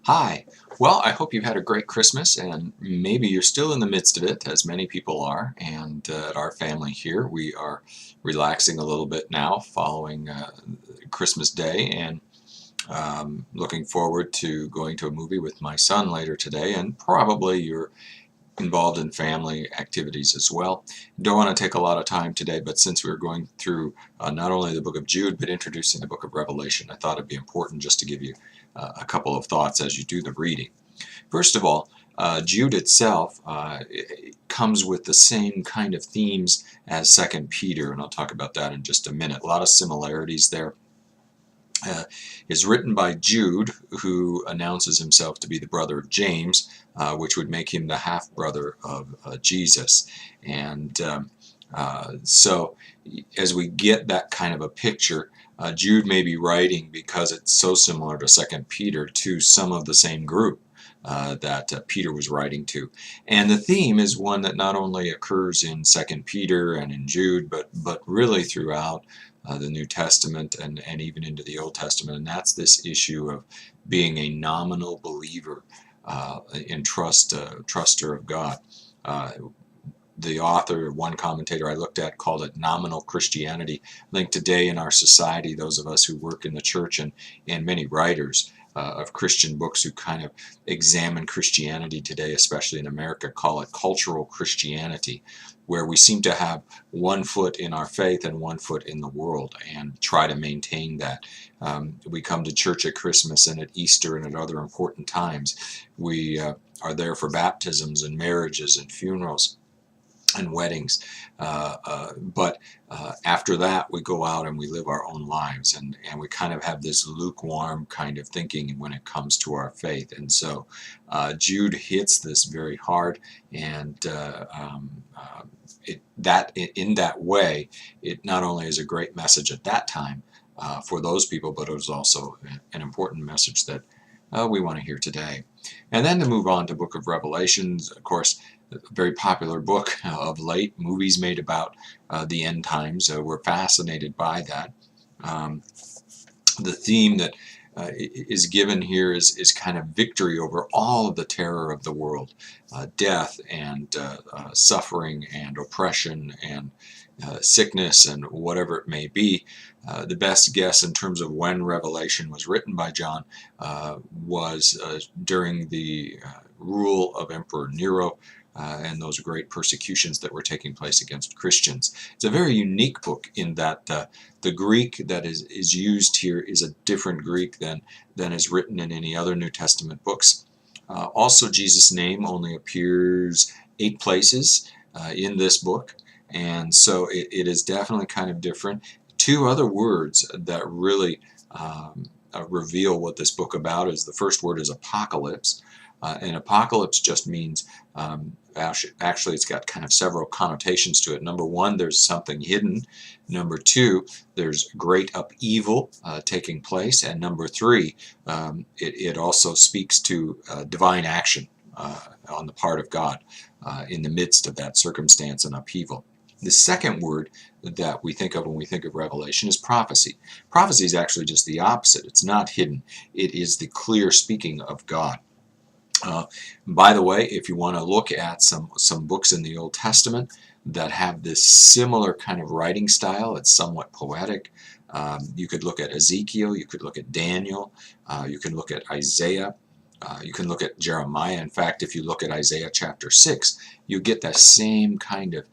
Hi. Well, I hope you've had a great Christmas, and maybe you're still in the midst of it, as many people are. And at our family here, we are relaxing a little bit now following Christmas Day, and looking forward to going to a movie with my son later today. And probably you're involved in family activities as well. Don't want to take a lot of time today, but since we're going through not only the book of Jude, but introducing the book of Revelation, I thought it'd be important just to give you a couple of thoughts as you do the reading. First of all, Jude itself it comes with the same kind of themes as Second Peter, and I'll talk about that in just a minute. A lot of similarities there. Is written by Jude, who announces himself to be the brother of James, which would make him the half-brother of Jesus. And so as we get that kind of a picture, Jude may be writing, because it's so similar to Second Peter, to some of the same group that Peter was writing to. And the theme is one that not only occurs in Second Peter and in Jude, but really throughout the New Testament and even into the Old Testament, and that's this issue of being a nominal believer in truster of God. The author, one commentator I looked at, called it nominal Christianity. I think today in our society, those of us who work in the church and many writers of Christian books who kind of examine Christianity today, especially in America, call it cultural Christianity, where we seem to have one foot in our faith and one foot in the world and try to maintain that. We come to church at Christmas and at Easter and at other important times. We are there for baptisms and marriages and funerals and weddings, but after that we go out and we live our own lives, and we kind of have this lukewarm kind of thinking when it comes to our faith. And so Jude hits this very hard, and in that way, it not only is a great message at that time for those people, but it was also an important message that we want to hear today. And then to move on to Book of Revelations, of course, a very popular book of late, movies made about the end times. We're fascinated by that. The theme that is given here is kind of victory over all of the terror of the world, death and suffering and oppression and sickness and whatever it may be. The best guess in terms of when Revelation was written by John was during the rule of Emperor Nero, and those great persecutions that were taking place against Christians. It's a very unique book in that the Greek that is used here is a different Greek than is written in any other New Testament books. Also, Jesus' name only appears 8 places in this book, and so it is definitely kind of different. 2 other words that really reveal what this book about is, the first word is apocalypse, and apocalypse just means actually it's got kind of several connotations to it. Number 1, there's something hidden. Number 2, there's great upheaval taking place. And number 3, it also speaks to divine action on the part of God in the midst of that circumstance and upheaval. The second word that we think of when we think of Revelation is prophecy. Prophecy is actually just the opposite. It's not hidden. It is the clear speaking of God. By the way, if you want to look at some books in the Old Testament that have this similar kind of writing style, it's somewhat poetic. You could look at Ezekiel, you could look at Daniel, you can look at Isaiah, you can look at Jeremiah. In fact, if you look at Isaiah chapter 6, you get that same kind of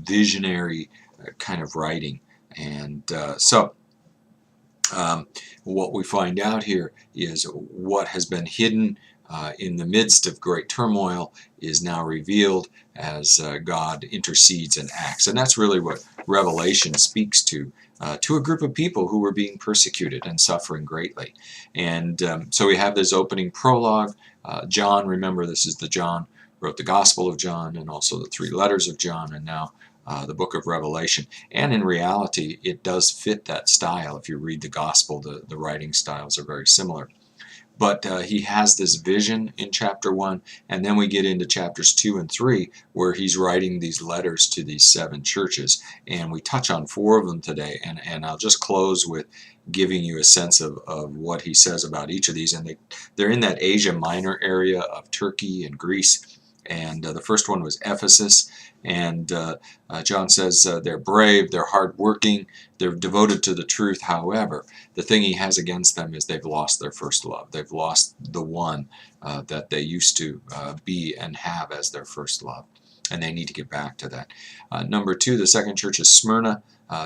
visionary kind of writing. And what we find out here is what has been hidden in the midst of great turmoil is now revealed as God intercedes and acts. And that's really what Revelation speaks to a group of people who were being persecuted and suffering greatly. And so we have this opening prologue. John, remember, this is the John wrote the Gospel of John and also the 3 letters of John, and now the book of Revelation. And in reality, it does fit that style. If you read the Gospel, the writing styles are very similar. But he has this vision in chapter 1, and then we get into chapters 2 and 3, where he's writing these letters to these 7 churches. And we touch on 4 of them today, and I'll just close with giving you a sense of what he says about each of these. And they're in that Asia Minor area of Turkey and Greece. And the first one was Ephesus. And John says they're brave, they're hardworking, they're devoted to the truth. However, the thing he has against them is they've lost their first love. They've lost the one that they used to be and have as their first love. And they need to get back to that. Number two, the second church is Smyrna.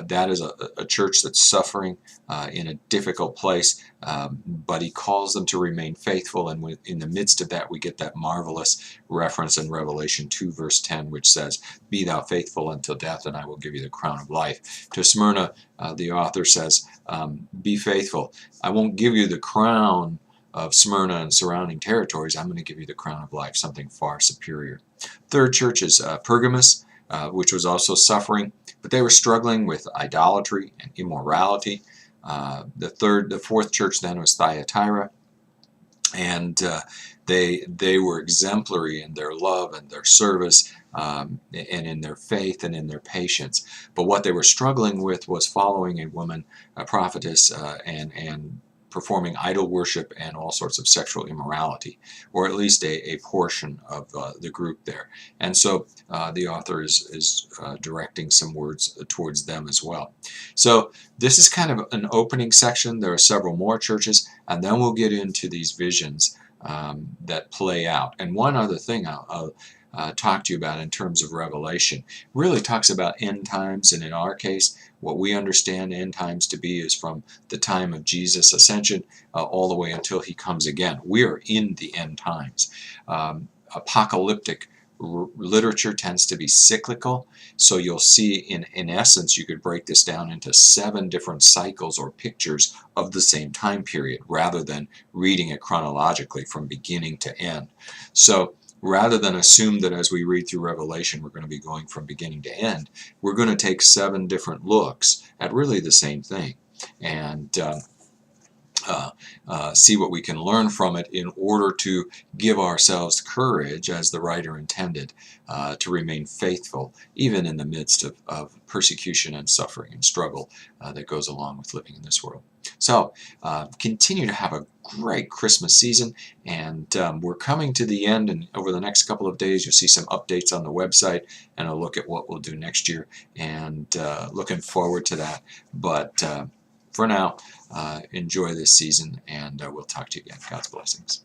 That is a church that's suffering in a difficult place, but he calls them to remain faithful, and in the midst of that we get that marvelous reference in Revelation 2 verse 10, which says, "Be thou faithful until death, and I will give you the crown of life." To Smyrna, the author says, be faithful. I won't give you the crown of Smyrna and surrounding territories. I'm going to give you the crown of life, something far superior. Third church is Pergamos, which was also suffering, but they were struggling with idolatry and immorality. The fourth church then was Thyatira, and they were exemplary in their love and their service, and in their faith and in their patience. But what they were struggling with was following a woman, a prophetess, and performing idol worship and all sorts of sexual immorality, or at least a portion of the group there. And so the author is directing some words towards them as well. So this is kind of an opening section. There are several more churches, and then we'll get into these visions that play out. And one other thing I'll talk to you about in terms of Revelation really talks about end times, and in our case, what we understand end times to be is from the time of Jesus' ascension all the way until he comes again. We are in the end times. Apocalyptic literature tends to be cyclical, so you'll see in essence you could break this down into 7 different cycles or pictures of the same time period rather than reading it chronologically from beginning to end. So rather than assume that as we read through Revelation we're going to be going from beginning to end, we're going to take 7 different looks at really the same thing and see what we can learn from it in order to give ourselves courage, as the writer intended, to remain faithful even in the midst of persecution and suffering and struggle that goes along with living in this world. So continue to have a great Christmas season, and we're coming to the end, and over the next couple of days you'll see some updates on the website and a look at what we'll do next year, and looking forward to that. But for now, enjoy this season, and we'll talk to you again. God's blessings.